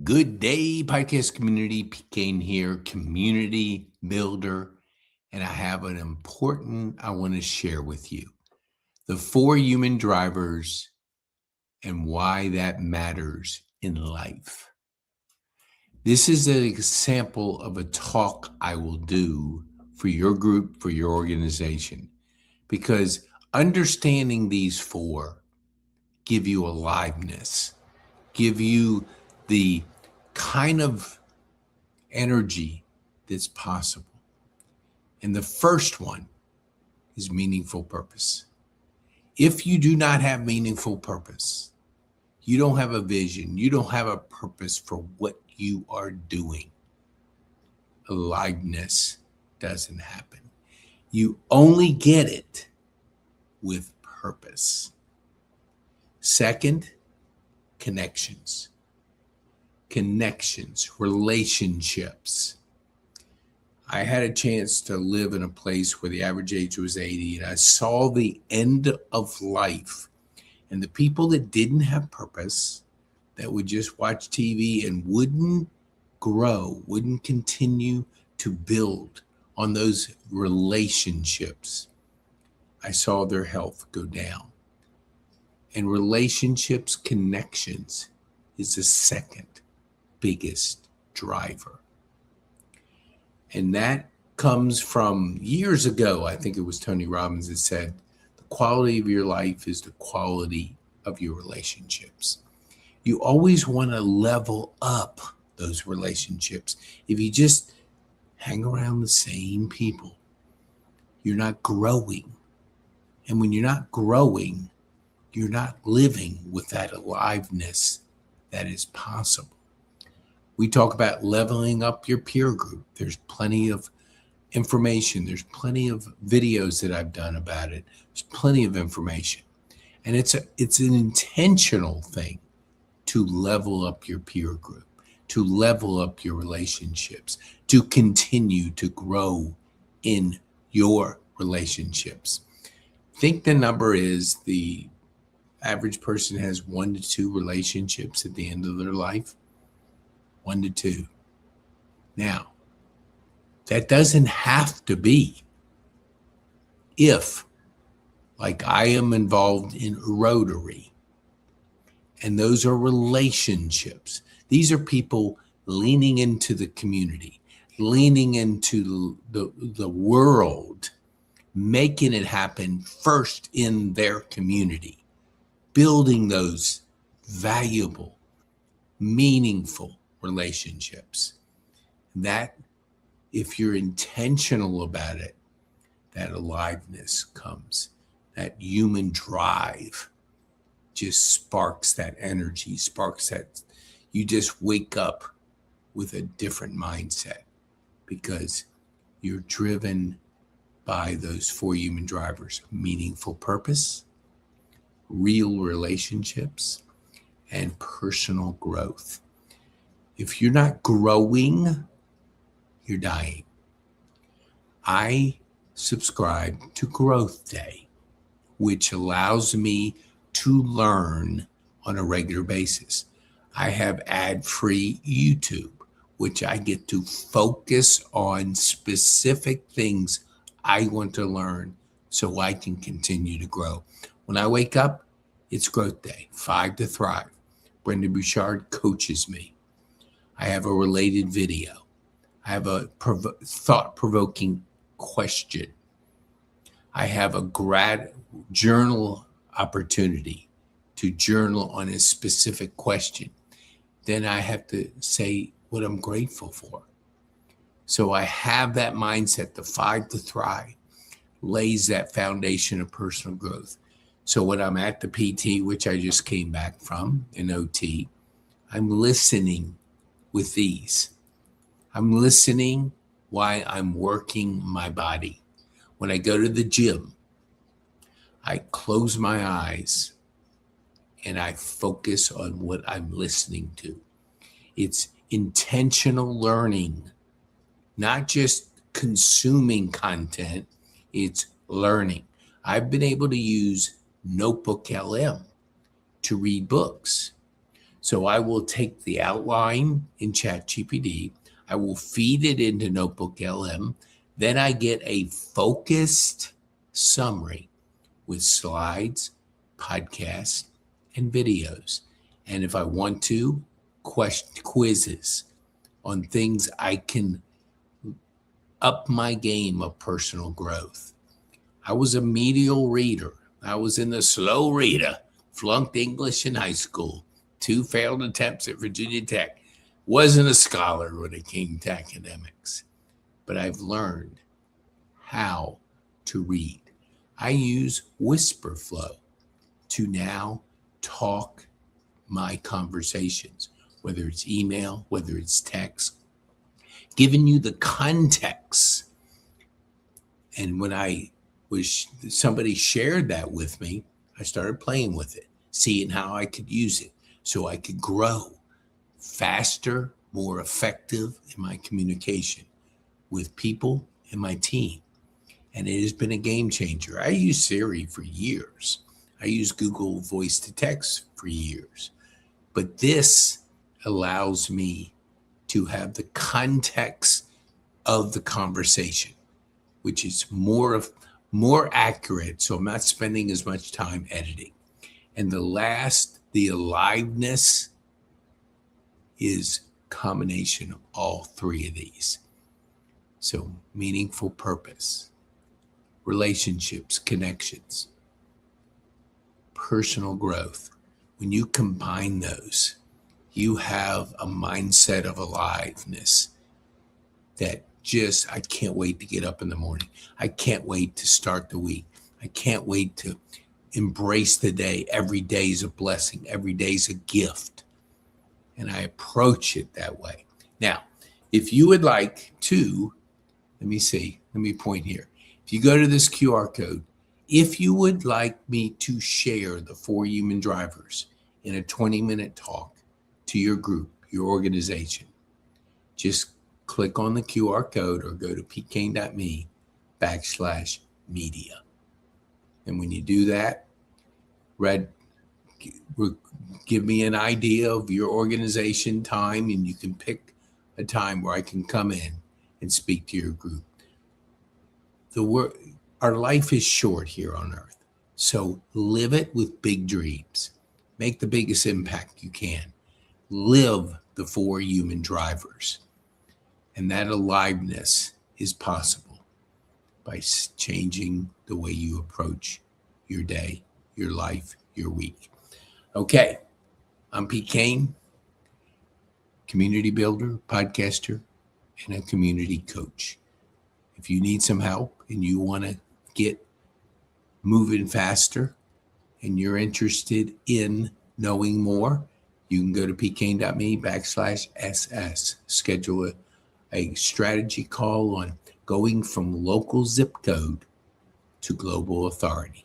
Good day, podcast community. Kane here, community builder, and I have an important I want to share with you. The four human drivers and why that matters in life. This is an example of a talk I will do for your group, for your organization, because understanding these four give you aliveness, give you the kind of energy that's possible. And the first one is meaningful purpose. If you do not have meaningful purpose, you don't have a vision, you don't have a purpose for what you are doing, aliveness doesn't happen. You only get it with purpose. Second, connections. Connections, relationships. I had a chance to live in a place where the average age was 80, and I saw the end of life. And the people that didn't have purpose, that would just watch TV and wouldn't grow, wouldn't continue to build on those relationships, I saw their health go down. And relationships, connections is the second biggest driver. And that comes from years ago. I think it was Tony Robbins that said, the quality of your life is the quality of your relationships. You always want to level up those relationships. If you just hang around the same people, you're not growing. And when you're not growing, you're not living with that aliveness that is possible. We talk about leveling up your peer group. There's plenty of information. There's plenty of videos that I've done about it. There's plenty of information. And it's an intentional thing to level up your peer group, to level up your relationships, to continue to grow in your relationships. I think the number is the average person has 1 to 2 relationships at the end of their life. 1 to 2. Now, that doesn't have to be if, like I am involved in Rotary, and those are relationships. These are people leaning into the community, leaning into the world, making it happen first in their community, building those valuable, meaningful relationships. That, if you're intentional about it, that aliveness comes. That human drive just sparks that energy, sparks that. You just wake up with a different mindset because you're driven by those 4 human drivers: meaningful purpose, real relationships, and personal growth. If you're not growing, you're dying. I subscribe to Growth Day, which allows me to learn on a regular basis. I have ad-free YouTube, which I get to focus on specific things I want to learn so I can continue to grow. When I wake up, it's Growth Day, 5 to Thrive. Brenda Bouchard coaches me. I have a related video. I have a thought-provoking question. I have a grad journal opportunity to journal on a specific question. Then I have to say what I'm grateful for. So I have that mindset. The 5 to Thrive lays that foundation of personal growth. So when I'm at the PT, which I just came back from, in OT, I'm listening with these. I'm listening while I'm working my body. When I go to the gym, I close my eyes and I focus on what I'm listening to. It's intentional learning, not just consuming content, it's learning. I've been able to use Notebook LM to read books. So I will take the outline in ChatGPT, I will feed it into Notebook LM, then I get a focused summary with slides, podcasts, and videos. And if I want to, quizzes on things I can up my game of personal growth. I was a medial reader. I was in the slow reader, flunked English in high school, 2 failed attempts at Virginia Tech. Wasn't a scholar when it came to academics, but I've learned how to read. I use whisper flow to now talk my conversations, whether it's email, whether it's text, giving you the context. And when somebody shared that with me, I started playing with it, seeing how I could use it so I could grow faster, more effective in my communication with people and my team. And it has been a game changer. I used Siri for years. I used Google Voice to Text for years. But this allows me to have the context of the conversation, which is more accurate. So I'm not spending as much time editing. And the aliveness is combination of all 3 of these. So meaningful purpose, relationships, connections, personal growth. When you combine those, you have a mindset of aliveness that I can't wait to get up in the morning. I can't wait to start the week. I can't wait to embrace the day. Every day is a blessing. Every day is a gift. And I approach it that way. Now, if you would like to, let me point here. If you go to this QR code, if you would like me to share the 4 human drivers in a 20-minute talk to your group, your organization, just click on the QR code or go to pkane.me/media. And when you do that, give me an idea of your organization time, and you can pick a time where I can come in and speak to your group. Our life is short here on earth, so live it with big dreams. Make the biggest impact you can. Live the 4 human drivers. And that aliveness is possible by changing the way you approach your day, your life, your week. Okay, I'm Pete Kane, community builder, podcaster, and a community coach. If you need some help and you want to get moving faster and you're interested in knowing more, you can go to pkane.me/SS. Schedule a strategy call on going from local zip code to global authority.